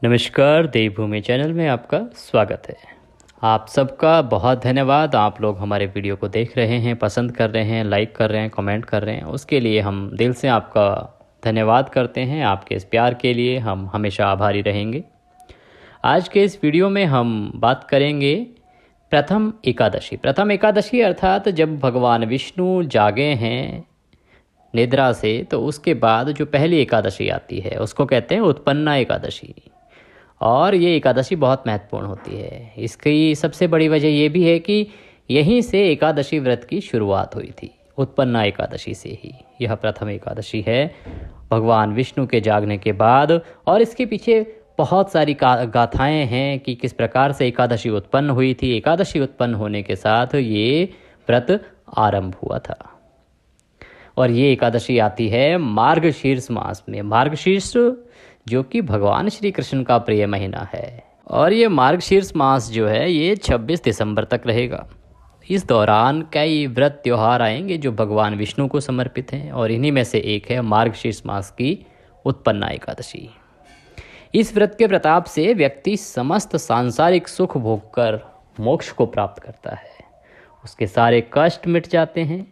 नमस्कार, देवभूमि चैनल में आपका स्वागत है। आप सबका बहुत धन्यवाद। आप लोग हमारे वीडियो को देख रहे हैं, पसंद कर रहे हैं, लाइक कर रहे हैं, कमेंट कर रहे हैं। उसके लिए हम दिल से आपका धन्यवाद करते हैं। आपके इस प्यार के लिए हम हमेशा आभारी रहेंगे। आज के इस वीडियो में हम बात करेंगे प्रथम एकादशी। प्रथम एकादशी अर्थात जब भगवान विष्णु जागे हैं निद्रा से, तो उसके बाद जो पहली एकादशी आती है उसको कहते हैं उत्पन्ना एकादशी। और ये एकादशी बहुत महत्वपूर्ण होती है। इसकी सबसे बड़ी वजह ये भी है कि यहीं से एकादशी व्रत की शुरुआत हुई थी, उत्पन्ना एकादशी से ही। यह प्रथम एकादशी है भगवान विष्णु के जागने के बाद। और इसके पीछे बहुत सारी गाथाएं हैं कि किस प्रकार से एकादशी उत्पन्न हुई थी। एकादशी उत्पन्न होने के साथ ये व्रत आरंभ हुआ था। और ये एकादशी आती है मार्गशीर्ष मास में। मार्गशीर्ष जो कि भगवान श्री कृष्ण का प्रिय महीना है। और ये मार्गशीर्ष मास जो है ये 26 दिसंबर तक रहेगा। इस दौरान कई व्रत त्योहार आएंगे जो भगवान विष्णु को समर्पित हैं, और इन्हीं में से एक है मार्गशीर्ष मास की उत्पन्ना एकादशी। इस व्रत के प्रताप से व्यक्ति समस्त सांसारिक सुख भोगकर मोक्ष को प्राप्त करता है। उसके सारे कष्ट मिट जाते हैं।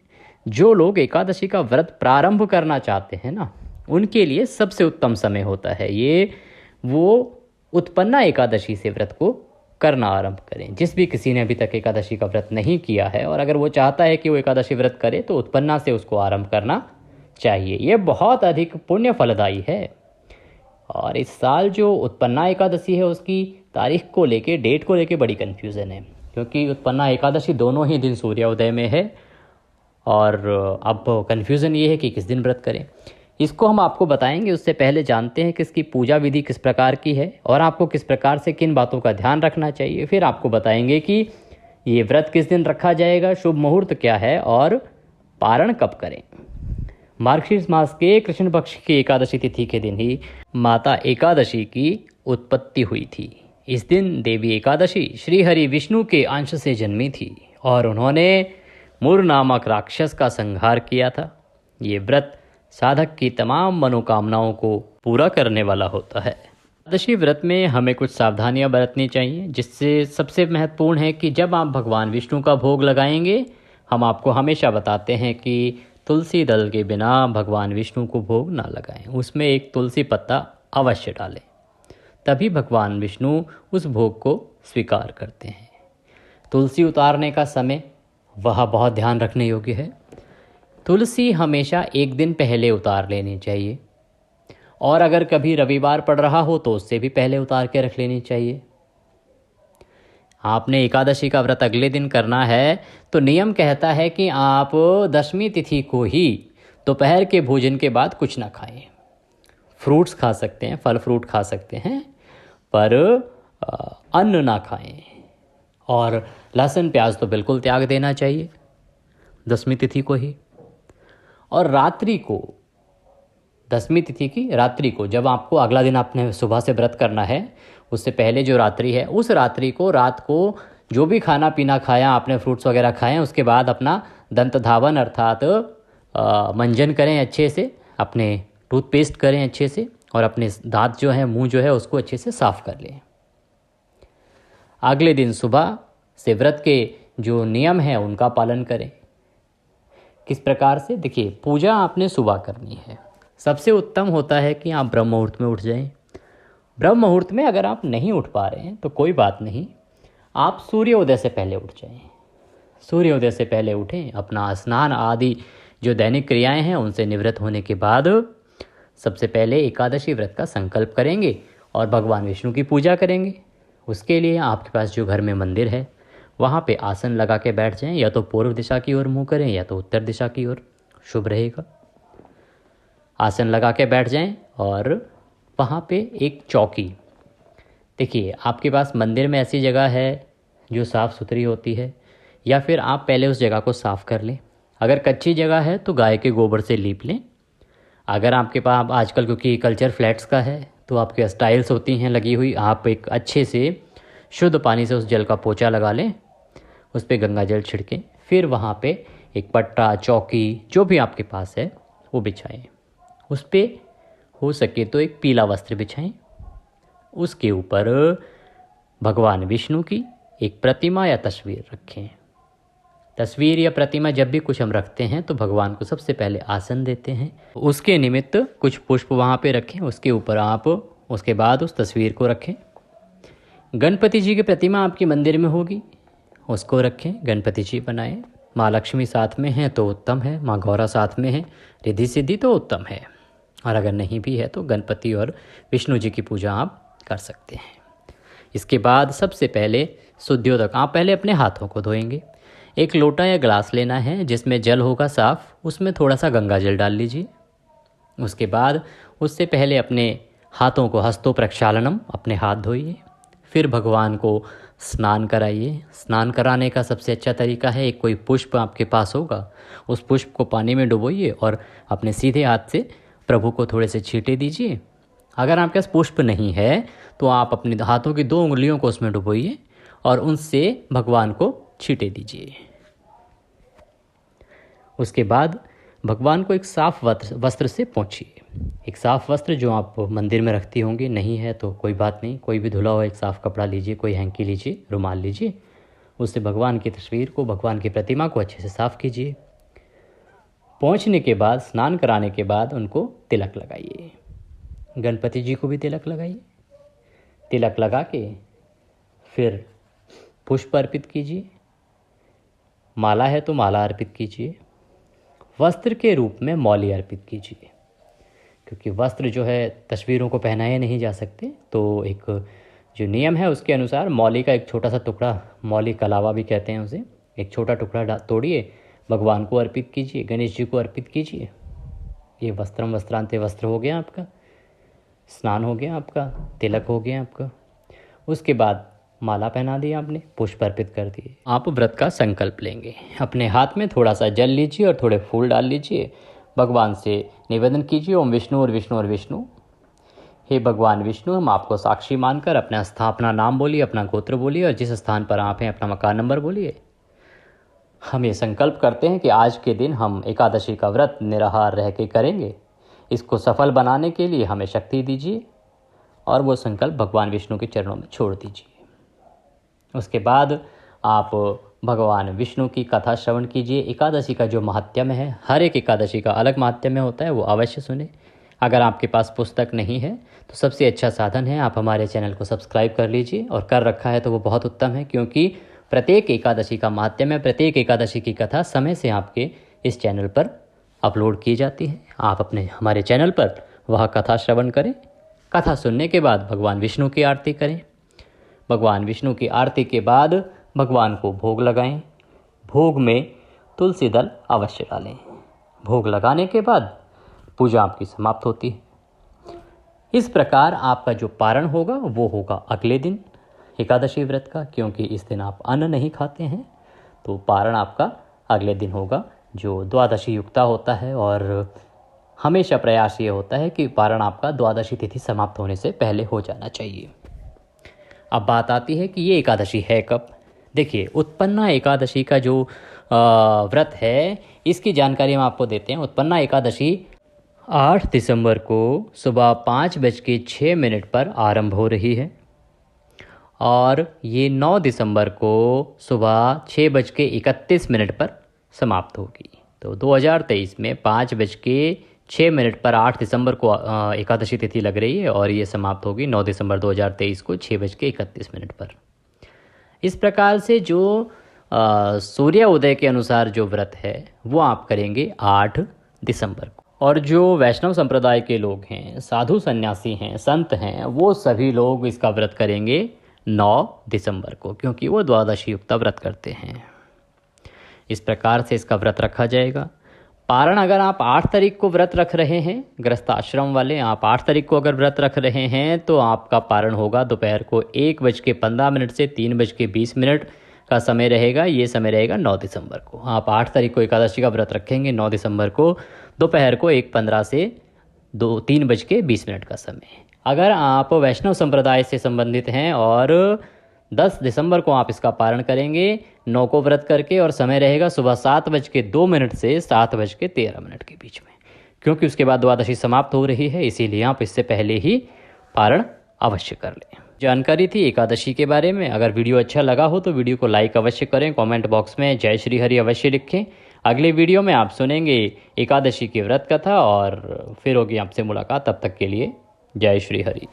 जो लोग एकादशी का व्रत प्रारंभ करना चाहते हैं ना, उनके लिए सबसे उत्तम समय होता है ये। वो उत्पन्ना एकादशी से व्रत को करना आरंभ करें। जिस भी किसी ने अभी तक एकादशी का व्रत नहीं किया है और अगर वो चाहता है कि वो एकादशी व्रत करे, तो उत्पन्ना से उसको आरंभ करना चाहिए। ये बहुत अधिक पुण्य फलदायी है। और इस साल जो उत्पन्ना एकादशी है उसकी तारीख को लेके, डेट को लेके बड़ी कन्फ्यूज़न है, क्योंकि उत्पन्ना एकादशी दोनों ही दिन सूर्योदय में है। और अब कन्फ्यूज़न ये है कि किस दिन व्रत करें। इसको हम आपको बताएंगे। उससे पहले जानते हैं कि इसकी पूजा विधि किस प्रकार की है और आपको किस प्रकार से किन बातों का ध्यान रखना चाहिए। फिर आपको बताएंगे कि ये व्रत किस दिन रखा जाएगा, शुभ मुहूर्त क्या है और पारण कब करें। मार्गशीर्ष मास के कृष्ण पक्ष की एकादशी तिथि के दिन ही माता एकादशी की उत्पत्ति हुई थी। इस दिन देवी एकादशी श्रीहरि विष्णु के अंश से जन्मी थी और उन्होंने मुर नामक राक्षस का संहार किया था। ये व्रत साधक की तमाम मनोकामनाओं को पूरा करने वाला होता है। एकादशी व्रत में हमें कुछ सावधानियां बरतनी चाहिए, जिससे सबसे महत्वपूर्ण है कि जब आप भगवान विष्णु का भोग लगाएंगे, हम आपको हमेशा बताते हैं कि तुलसी दल के बिना भगवान विष्णु को भोग ना लगाएं। उसमें एक तुलसी पत्ता अवश्य डालें, तभी भगवान विष्णु उस भोग को स्वीकार करते हैं। तुलसी उतारने का समय वह बहुत ध्यान रखने योग्य है। तुलसी हमेशा एक दिन पहले उतार लेनी चाहिए, और अगर कभी रविवार पड़ रहा हो तो उससे भी पहले उतार के रख लेनी चाहिए। आपने एकादशी का व्रत अगले दिन करना है तो नियम कहता है कि आप दशमी तिथि को ही दोपहर के भोजन के बाद कुछ ना खाएं। फ्रूट्स खा सकते हैं, फल फ्रूट खा सकते हैं, पर अन्न ना खाएं। और लहसुन प्याज तो बिल्कुल त्याग देना चाहिए दशमी तिथि को ही। और रात्रि को, दशमी तिथि की रात्रि को, जब आपको अगला दिन आपने सुबह से व्रत करना है, उससे पहले जो रात्रि है, उस रात्रि को, रात को जो भी खाना पीना खाया आपने, फ्रूट्स वगैरह खाएं, उसके बाद अपना दंत धावन अर्थात मंजन करें अच्छे से, अपने टूथपेस्ट करें अच्छे से, और अपने दांत जो है, मुंह जो है, उसको अच्छे से साफ कर लें। अगले दिन सुबह से व्रत के जो नियम हैं उनका पालन करें। किस प्रकार से? देखिए, पूजा आपने सुबह करनी है। सबसे उत्तम होता है कि आप ब्रह्म मुहूर्त में उठ जाएं। ब्रह्म मुहूर्त में अगर आप नहीं उठ पा रहे हैं तो कोई बात नहीं, आप सूर्योदय से पहले उठ जाएं। सूर्योदय से पहले उठें, अपना स्नान आदि जो दैनिक क्रियाएं हैं उनसे निवृत्त होने के बाद सबसे पहले एकादशी व्रत का संकल्प करेंगे और भगवान विष्णु की पूजा करेंगे। उसके लिए आपके पास जो घर में मंदिर है वहाँ पे आसन लगा के बैठ जाएं। या तो पूर्व दिशा की ओर मुँह करें या तो उत्तर दिशा की ओर, शुभ रहेगा। आसन लगा के बैठ जाएं और वहाँ पे एक चौकी, देखिए आपके पास मंदिर में ऐसी जगह है जो साफ़ सुथरी होती है, या फिर आप पहले उस जगह को साफ़ कर लें। अगर कच्ची जगह है तो गाय के गोबर से लीप लें। अगर आपके पास आजकल क्योंकि कल्चर फ्लैट्स का है तो आपके टाइल्स होती हैं लगी हुई, आप एक अच्छे से शुद्ध पानी से उस जल का पोछा लगा लें, उस पर गंगा जल छिड़कें, फिर वहाँ पे एक पट्टा, चौकी जो भी आपके पास है वो बिछाएं। उस पर हो सके तो एक पीला वस्त्र बिछाएं। उसके ऊपर भगवान विष्णु की एक प्रतिमा या तस्वीर रखें। तस्वीर या प्रतिमा जब भी कुछ हम रखते हैं तो भगवान को सबसे पहले आसन देते हैं। उसके निमित्त कुछ पुष्प वहाँ पे रखें, उसके ऊपर आप उसके बाद उस तस्वीर को रखें। गणपति जी की प्रतिमा आपके मंदिर में होगी, उसको रखें, गणपति जी बनाएं। माँ लक्ष्मी साथ में हैं तो उत्तम है, माँ गौरा साथ में है, रिद्धि सिद्धि तो उत्तम है। और अगर नहीं भी है तो गणपति और विष्णु जी की पूजा आप कर सकते हैं। इसके बाद सबसे पहले शुद्धियोदक आप पहले अपने हाथों को धोएंगे। एक लोटा या गिलास लेना है जिसमें जल होगा साफ, उसमें थोड़ा सा गंगा जल डाल लीजिए। उसके बाद उससे पहले अपने हाथों को हस्तो प्रक्षालनम अपने हाथ धोइए। फिर भगवान को स्नान कराइए। स्नान कराने का सबसे अच्छा तरीका है, एक कोई पुष्प आपके पास होगा, उस पुष्प को पानी में डुबोइए और अपने सीधे हाथ से प्रभु को थोड़े से छींटे दीजिए। अगर आपके पास पुष्प नहीं है तो आप अपने हाथों की 2 उंगलियों को उसमें डुबोइए और उनसे भगवान को छींटे दीजिए। उसके बाद भगवान को एक साफ वस्त्र से पोंछिए। एक साफ वस्त्र जो आप मंदिर में रखती होंगी, नहीं है तो कोई बात नहीं, कोई भी धुला हुआ एक साफ कपड़ा लीजिए, कोई हैंकी लीजिए, रुमाल लीजिए, उससे भगवान की तस्वीर को, भगवान की प्रतिमा को अच्छे से साफ कीजिए। पोंछने के बाद, स्नान कराने के बाद उनको तिलक लगाइए। गणपति जी को भी तिलक लगाइए। तिलक लगा के फिर पुष्प अर्पित कीजिए, माला है तो माला अर्पित कीजिए, वस्त्र के रूप में मौली अर्पित कीजिए, क्योंकि वस्त्र जो है तस्वीरों को पहनाए नहीं जा सकते, तो एक जो नियम है उसके अनुसार मौली का एक छोटा सा टुकड़ा, मौली कलावा भी कहते हैं उसे, एक छोटा टुकड़ा तोड़िए, भगवान को अर्पित कीजिए, गणेश जी को अर्पित कीजिए। ये वस्त्रम वस्त्रांते वस्त्र हो गया आपका, स्नान हो गया आपका, तिलक हो गया आपका। उसके बाद माला पहना दी आपने, पुष्प अर्पित कर दिए। आप व्रत का संकल्प लेंगे। अपने हाथ में थोड़ा सा जल लीजिए और थोड़े फूल डाल लीजिए। भगवान से निवेदन कीजिए, ओम विष्णु और विष्णु और विष्णु। हे भगवान विष्णु, हम आपको साक्षी मानकर अपना नाम बोलिए, अपना गोत्र बोलिए और जिस स्थान पर आप हैं अपना मकान नंबर बोलिए। हम ये संकल्प करते हैं कि आज के दिन हम एकादशी का व्रत निराहार रह के करेंगे। इसको सफल बनाने के लिए हमें शक्ति दीजिए और वो संकल्प भगवान विष्णु के चरणों में छोड़ दीजिए। उसके बाद आप भगवान विष्णु की कथा श्रवण कीजिए। एकादशी का जो महात्म्य है, हर एक एकादशी का अलग महात्म्य होता है, वो अवश्य सुने। अगर आपके पास पुस्तक नहीं है तो सबसे अच्छा साधन है आप हमारे चैनल को सब्सक्राइब कर लीजिए, और कर रखा है तो वो बहुत उत्तम है, क्योंकि प्रत्येक एकादशी का महात्म्य, प्रत्येक एकादशी की कथा समय से आपके इस चैनल पर अपलोड की जाती है। आप अपने हमारे चैनल पर वह कथा श्रवण करें। कथा सुनने के बाद भगवान विष्णु की आरती करें। भगवान विष्णु की आरती के बाद भगवान को भोग लगाएं। भोग में तुलसी दल अवश्य डालें। भोग लगाने के बाद पूजा आपकी समाप्त होती है। इस प्रकार आपका जो पारण होगा वो होगा अगले दिन एकादशी व्रत का, क्योंकि इस दिन आप अन्न नहीं खाते हैं, तो पारण आपका अगले दिन होगा जो द्वादशी युक्ता होता है। और हमेशा प्रयास ये होता है कि पारण आपका द्वादशी तिथि समाप्त होने से पहले हो जाना चाहिए। अब बात आती है कि ये एकादशी है कब। देखिए, उत्पन्ना एकादशी का जो व्रत है इसकी जानकारी हम आपको देते हैं। उत्पन्ना एकादशी 8 दिसंबर को सुबह 5:06 पर आरंभ हो रही है और ये 9 दिसंबर को सुबह 6:31 पर समाप्त होगी। तो 2023 में 5:06 पर 8 दिसंबर को एकादशी तिथि लग रही है और ये समाप्त होगी 9 दिसंबर 2023 को 6:31 पर। इस प्रकार से जो सूर्य उदय के अनुसार जो व्रत है वो आप करेंगे 8 दिसंबर को। और जो वैष्णव संप्रदाय के लोग हैं, साधु सन्यासी हैं, संत हैं, वो सभी लोग इसका व्रत करेंगे 9 दिसंबर को, क्योंकि वो द्वादशी युक्ता व्रत करते हैं। इस प्रकार से इसका व्रत रखा जाएगा। पारण अगर आप 8 तारीख को व्रत रख रहे हैं, गृहस्थाश्रम वाले आप 8 तारीख को अगर व्रत रख रहे हैं तो आपका पारण होगा दोपहर को 1:15 से 3:20 का समय रहेगा। ये समय रहेगा 9 दिसंबर को। आप 8 तारीख को एकादशी का व्रत रखेंगे, 9 दिसंबर को दोपहर को 1:15 से 3:20 का समय। अगर आप वैष्णव संप्रदाय से संबंधित हैं और 10 दिसंबर को आप इसका पारण करेंगे 9 को व्रत करके, और समय रहेगा सुबह 7:02 से 7:13 के बीच में, क्योंकि उसके बाद द्वादशी समाप्त हो रही है, इसीलिए आप इससे पहले ही पारण अवश्य कर लें। जानकारी थी एकादशी के बारे में। अगर वीडियो अच्छा लगा हो तो वीडियो को लाइक अवश्य करें, कमेंट बॉक्स में जय श्री हरि अवश्य लिखें। अगले वीडियो में आप सुनेंगे एकादशी की व्रत कथा और फिर होगी आपसे मुलाकात। तब तक के लिए जय श्री हरि।